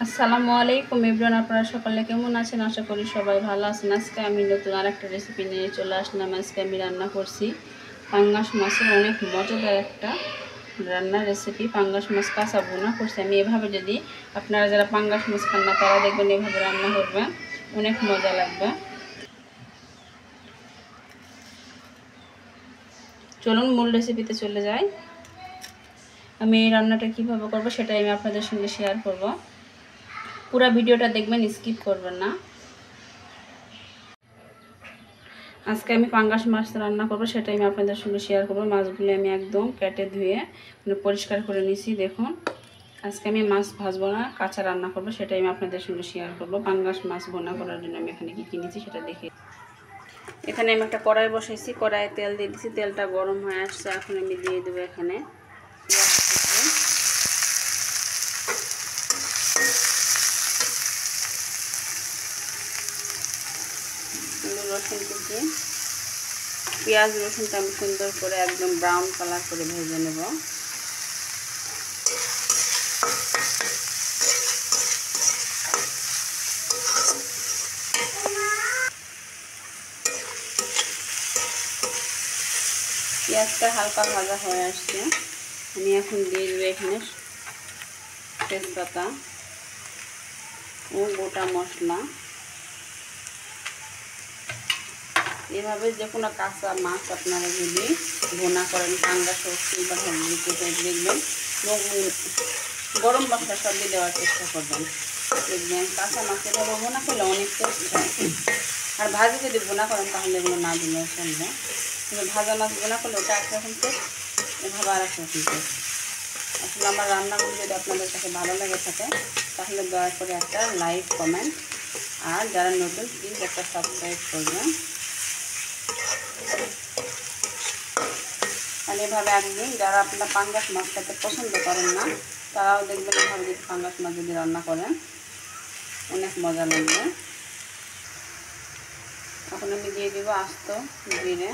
আসসালামু আলাইকুম এভরিওয়ান, আপনারা সকালে কেমন আছেন? আশা করি সবাই ভালো আছেন। আজকে আমি নতুন আরেকটা রেসিপি নিয়ে চলে আসলাম। আজকে আমি রান্না করছি পাঙ্গাস মাছের অনেক মজাদার একটা রান্নার রেসিপি। পাঙ্গাস মাছ কাঁচা ভুনা করছি আমি এভাবে। যদি আপনারা যারা পাঙ্গাস মাছ খান না তারা দেখবেন এভাবে রান্না করবেন, অনেক মজা লাগবে। চলুন মূল রেসিপিতে চলে যাই। আমি এই রান্নাটা কীভাবে করবো সেটাই আমি আপনাদের সঙ্গে শেয়ার করব। পুরো ভিডিওটা দেখবেন, স্কিপ করবেন না। আজকে আমি পাঙ্গাস মাছ রান্না করব, সেটাই আমি আপনাদের সঙ্গে শেয়ার করব। মাছগুলো আমি একদম কেটে ধুয়ে পরিষ্কার করে নিয়েছি। দেখুন, আজকে আমি মাছ ভাজবো না, কাঁচা রান্না করব, সেটাই আমি আপনাদের সঙ্গে শেয়ার করব। পাঙ্গাস মাছ ভুনা করার জন্য আমি এখানে কী কিনেছি সেটা দেখে। এখানে আমি একটা কড়াই বসাইছি, কড়াইয়ে তেল দিয়ে দিয়েছি। তেলটা গরম হয়ে আসছে, এখন আমি দিয়ে দেবো এখানে রসুন কুচি। পেঁয়াজ রসুনটা আমি সুন্দর করে একদম ব্রাউন কালার করে ভেজে নেব। পেঁয়াজটা হালকা ভাজা হয়ে আসছে, আমি এখন দিয়ে দেবো এখানে তেজপাতা ও গোটা মশলা। এভাবে যে কোনো কাঁচা মাছ আপনারা যদি ভুনা করেন, পাঙ্গাস বা দেখবেন গরম মশলা সব দিয়ে দেওয়ার চেষ্টা করবেন। দেখবেন কাঁচা মাছ এভাবে ভুনা করলে অনেক টেস্ট হয়। আর ভাজি যদি ভুনা করেন তাহলে এগুলো না দিলেও চলবে, কিন্তু ভাজা মাছ ভুনা করলে ওটা একরকম টেস্ট, এভাবে আর একরকম টেস্ট। আসলে আমার রান্নাগুলো যদি আপনাদের কাছে ভালো লেগে থাকে তাহলে দয়া করে একটা লাইক, কমেন্ট, আর যারা নতুন প্লিজ একটা সাবস্ক্রাইব করবেন। আর এভাবে একদিন যারা আপনারা পাঙ্গাস মাছ খেতে পছন্দ করেন না তারাও দেখবেন এভাবে যদি পাঙ্গাস মাছ যদি রান্না করেন অনেক মজা লাগবে। এখন আমি দিয়ে দিব আস্ত জিরে,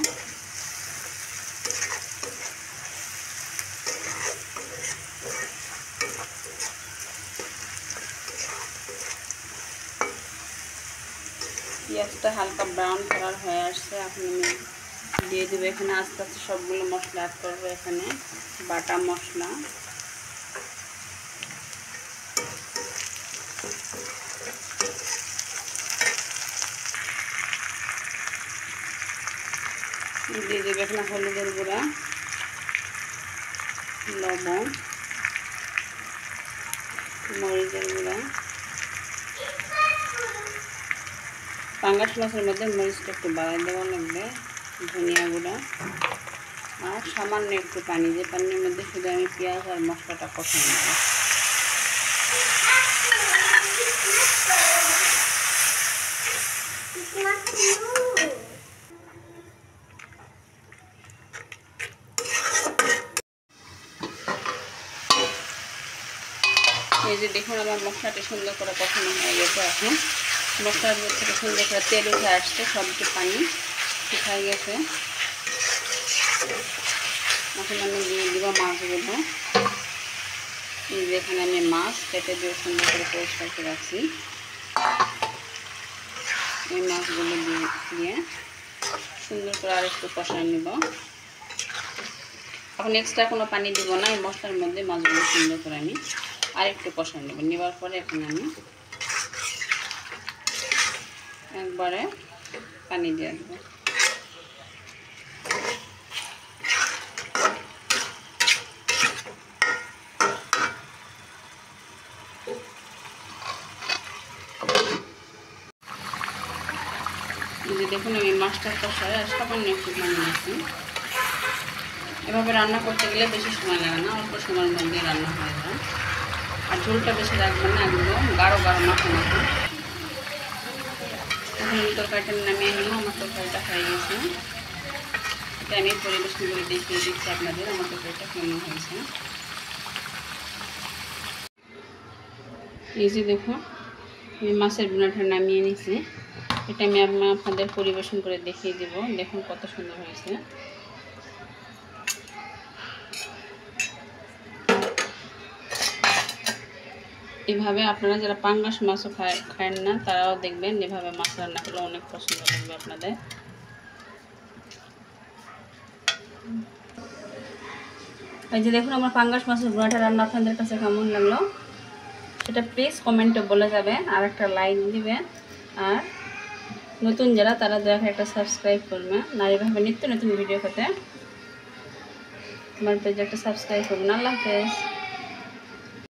পেঁয়াজটা হালকা ব্রাউন কালার হয়ে আসছে। এখন আমি দিয়ে দেবো এখানে আস্তে আস্তে সবগুলো মশলা অ্যাড করবো। এখানে বাটা মশলা, দিয়ে দেবো এখানে হলুদের গুঁড়া, লবণ, মরিচের গুঁড়া। পাঙ্গাস মাছের মধ্যে মরিচটা একটু বাড়াই দেওয়া লাগবে, ধনিয়া গুঁড়া, আর সামান্য একটু পানি, যে পানির মধ্যে শুধু আমি পেঁয়াজ আর মশলাটা কষে নেব। এই যে দেখুন আমার মশলাটা সুন্দর করে কষানো হয়ে গেছে। এখন মশলার থেকে সুন্দর করে তেল উঠে আসছে, সবটি পানি শুকাই গেছে। এখন আমি দিয়ে দিব মাছগুলো। এই যেখানে আমি মাছ কেটে দিয়ে সুন্দর করে পরিষ্কার করে রাখছি, এই মাছগুলো দিয়ে সুন্দর করে আর একটু কষায় নেব। এখন এক্সট্রা কোনো পানি দিব না, এই মশলার মধ্যে মাছগুলো সুন্দর করে আমি আর একটু কষায় নেব। নেবার পরে এখন আমি একবারে পানি দিয়ে দেবো। এই যে দেখুন আমি মাছটা কষায় আর সামান্য একটু পানি দিচ্ছি। এভাবে রান্না করতে গেলে বেশি সময় লাগে না, অল্প সময়ের মধ্যে রান্না হয়ে যায়। আর ঝোলটা বেশি রাখবেন না, একদম গাঢ় গাঢ় মাখো মাখো। এখন আমি তরকারিটা নামিয়ে নেব। আমার তরকারিটা হয়ে গেছে, এটা আমি পরিবেশন করে দেখিয়ে দিচ্ছি আপনাদের আমার তরকারিটা কেমন হয়েছে। এই যে দেখুন আমি মাছের ভুনাটা নামিয়ে নিয়েছি, এটা আমি আপনাদের পরিবেশন করে দেখিয়ে দেব। দেখুন কত সুন্দর হয়েছে। এভাবে আপনারা যারা পাঙ্গাস মাছও খায় না তারাও দেখবেন এভাবে মাছ রান্না করলে অনেক পছন্দ লাগবে আপনাদের। এই যে দেখুন আমার পাঙ্গাস মাছের গুঁড়াটা রান্না আপনাদের কাছে কেমন লাগলো সেটা প্লিজ কমেন্টে বলে যাবেন, আর একটা লাইক দিবেন, আর নতুন যারা তারা দয়া করে একটা সাবস্ক্রাইব করবেন। নারীভাবে নিত্য নতুন ভিডিও পেতে আমার পেজে একটা সাবস্ক্রাইব করবেন। আল্লাহ হাফেজ।